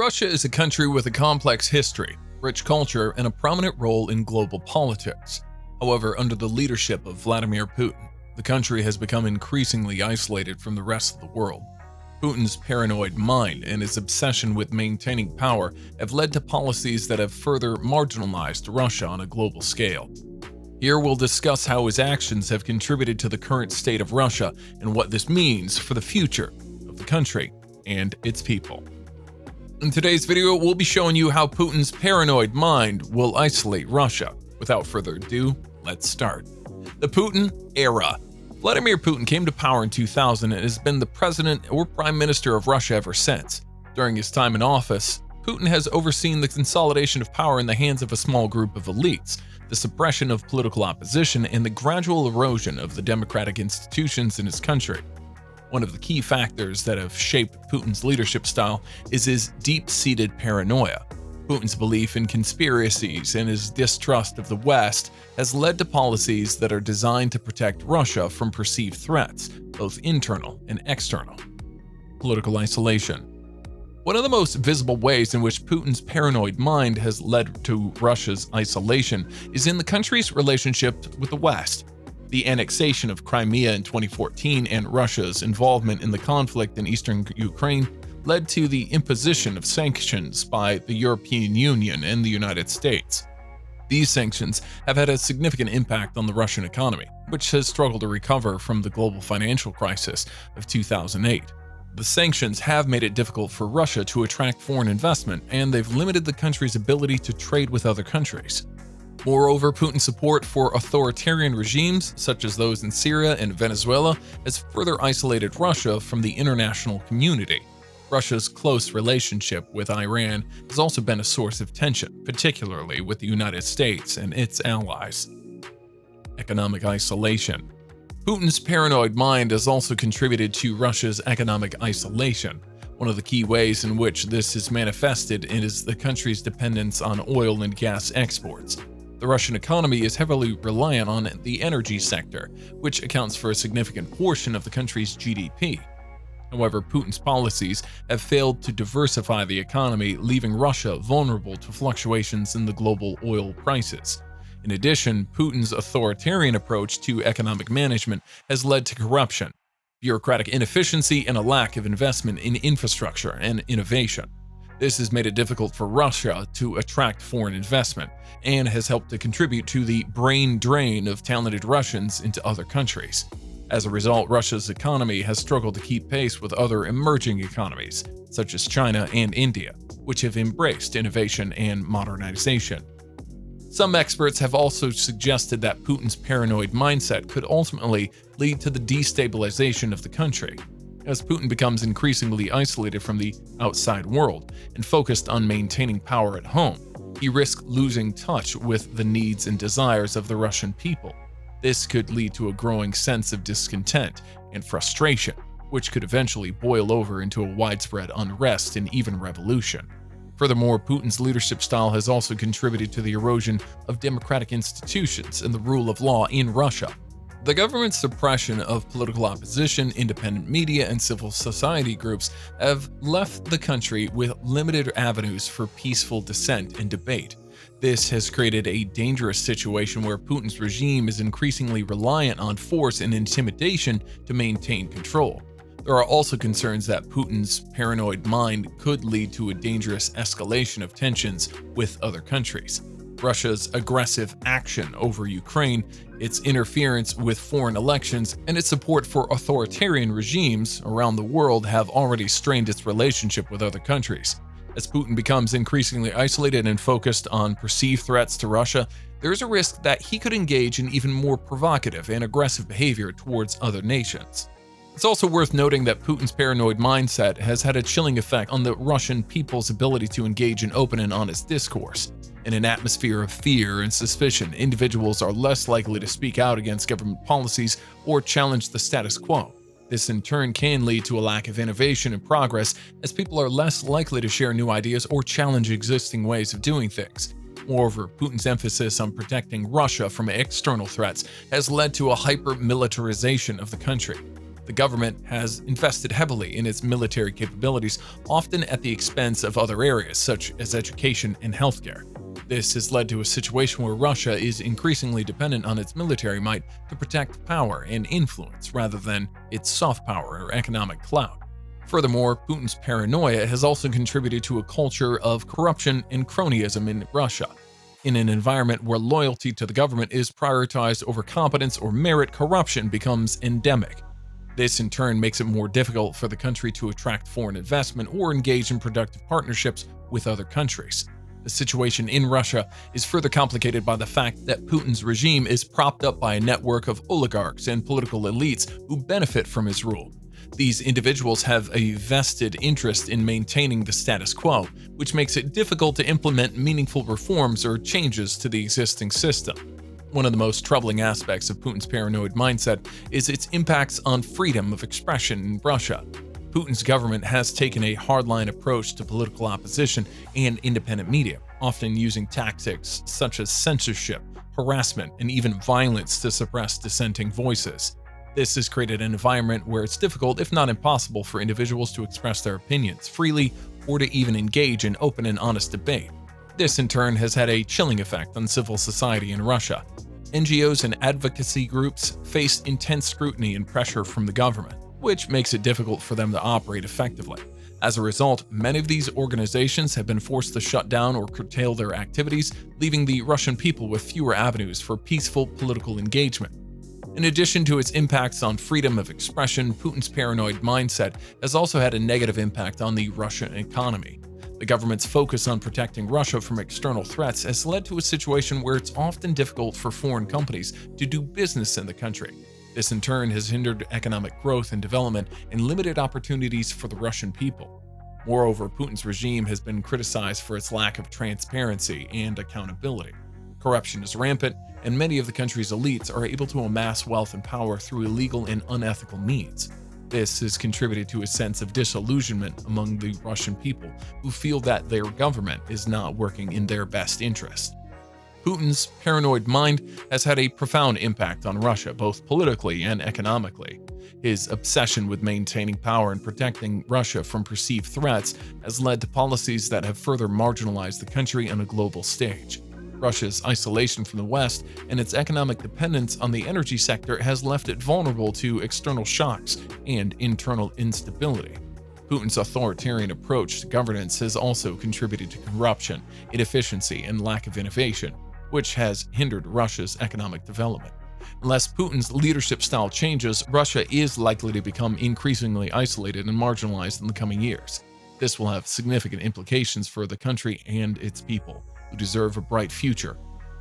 Russia is a country with a complex history, rich culture, and a prominent role in global politics. However, under the leadership of Vladimir Putin, the country has become increasingly isolated from the rest of the world. Putin's paranoid mind and his obsession with maintaining power have led to policies that have further marginalized Russia on a global scale. Here we'll discuss how his actions have contributed to the current state of Russia and what this means for the future of the country and its people. In today's video, we'll be showing you how Putin's paranoid mind will isolate Russia. Without further ado, let's start. The Putin era. Vladimir Putin came to power in 2000 and has been the president or prime minister of Russia ever since. During his time in office, Putin has overseen the consolidation of power in the hands of a small group of elites, the suppression of political opposition, and the gradual erosion of the democratic institutions in his country. One of the key factors that have shaped Putin's leadership style is his deep-seated paranoia. Putin's belief in conspiracies and his distrust of the West has led to policies that are designed to protect Russia from perceived threats, both internal and external. Political isolation. One of the most visible ways in which Putin's paranoid mind has led to Russia's isolation is in the country's relationship with the West. The annexation of Crimea in 2014 and Russia's involvement in the conflict in eastern Ukraine led to the imposition of sanctions by the European Union and the United States. These sanctions have had a significant impact on the Russian economy, which has struggled to recover from the global financial crisis of 2008. The sanctions have made it difficult for Russia to attract foreign investment, and they've limited the country's ability to trade with other countries. Moreover, Putin's support for authoritarian regimes, such as those in Syria and Venezuela, has further isolated Russia from the international community. Russia's close relationship with Iran has also been a source of tension, particularly with the United States and its allies. Economic isolation. Putin's paranoid mind has also contributed to Russia's economic isolation. One of the key ways in which this is manifested is the country's dependence on oil and gas exports. The Russian economy is heavily reliant on the energy sector, which accounts for a significant portion of the country's GDP. However, Putin's policies have failed to diversify the economy, leaving Russia vulnerable to fluctuations in the global oil prices. In addition, Putin's authoritarian approach to economic management has led to corruption, bureaucratic inefficiency, and a lack of investment in infrastructure and innovation. This has made it difficult for Russia to attract foreign investment and has helped to contribute to the brain drain of talented Russians into other countries. As a result, Russia's economy has struggled to keep pace with other emerging economies, such as China and India, which have embraced innovation and modernization. Some experts have also suggested that Putin's paranoid mindset could ultimately lead to the destabilization of the country. As Putin becomes increasingly isolated from the outside world and focused on maintaining power at home, he risks losing touch with the needs and desires of the Russian people. This could lead to a growing sense of discontent and frustration, which could eventually boil over into a widespread unrest and even revolution. Furthermore, Putin's leadership style has also contributed to the erosion of democratic institutions and the rule of law in Russia. The government's suppression of political opposition, independent media, and civil society groups have left the country with limited avenues for peaceful dissent and debate. This has created a dangerous situation where Putin's regime is increasingly reliant on force and intimidation to maintain control. There are also concerns that Putin's paranoid mind could lead to a dangerous escalation of tensions with other countries. Russia's aggressive action over Ukraine, its interference with foreign elections, and its support for authoritarian regimes around the world have already strained its relationship with other countries. As Putin becomes increasingly isolated and focused on perceived threats to Russia, there is a risk that he could engage in even more provocative and aggressive behavior towards other nations. It's also worth noting that Putin's paranoid mindset has had a chilling effect on the Russian people's ability to engage in open and honest discourse. In an atmosphere of fear and suspicion, individuals are less likely to speak out against government policies or challenge the status quo. This in turn can lead to a lack of innovation and progress, as people are less likely to share new ideas or challenge existing ways of doing things. Moreover, Putin's emphasis on protecting Russia from external threats has led to a hyper-militarization of the country. The government has invested heavily in its military capabilities, often at the expense of other areas such as education and healthcare. This has led to a situation where Russia is increasingly dependent on its military might to protect power and influence rather than its soft power or economic clout. Furthermore, Putin's paranoia has also contributed to a culture of corruption and cronyism in Russia. In an environment where loyalty to the government is prioritized over competence or merit, corruption becomes endemic. This in turn makes it more difficult for the country to attract foreign investment or engage in productive partnerships with other countries. The situation in Russia is further complicated by the fact that Putin's regime is propped up by a network of oligarchs and political elites who benefit from his rule. These individuals have a vested interest in maintaining the status quo, which makes it difficult to implement meaningful reforms or changes to the existing system. One of the most troubling aspects of Putin's paranoid mindset is its impacts on freedom of expression in Russia. Putin's government has taken a hardline approach to political opposition and independent media, often using tactics such as censorship, harassment, and even violence to suppress dissenting voices. This has created an environment where it's difficult, if not impossible, for individuals to express their opinions freely or to even engage in open and honest debate. This in turn has had a chilling effect on civil society in Russia. NGOs and advocacy groups face intense scrutiny and pressure from the government, which makes it difficult for them to operate effectively. As a result, many of these organizations have been forced to shut down or curtail their activities, leaving the Russian people with fewer avenues for peaceful political engagement. In addition to its impacts on freedom of expression, Putin's paranoid mindset has also had a negative impact on the Russian economy. The government's focus on protecting Russia from external threats has led to a situation where it's often difficult for foreign companies to do business in the country. This in turn has hindered economic growth and development and limited opportunities for the Russian people. Moreover, Putin's regime has been criticized for its lack of transparency and accountability. Corruption is rampant, and many of the country's elites are able to amass wealth and power through illegal and unethical means. This has contributed to a sense of disillusionment among the Russian people, who feel that their government is not working in their best interest. Putin's paranoid mind has had a profound impact on Russia, both politically and economically. His obsession with maintaining power and protecting Russia from perceived threats has led to policies that have further marginalized the country on a global stage. Russia's isolation from the West and its economic dependence on the energy sector has left it vulnerable to external shocks and internal instability. Putin's authoritarian approach to governance has also contributed to corruption, inefficiency, and lack of innovation, which has hindered Russia's economic development. Unless Putin's leadership style changes, Russia is likely to become increasingly isolated and marginalized in the coming years. This will have significant implications for the country and its people, who deserve a bright future,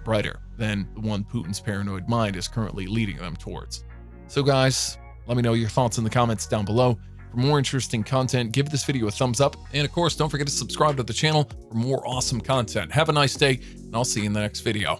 brighter than the one Putin's paranoid mind is currently leading them towards. So guys, let me know your thoughts in the comments down below. For more interesting content, give this video a thumbs up, and of course, don't forget to subscribe to the channel for more awesome content. Have a nice day, and I'll see you in the next video.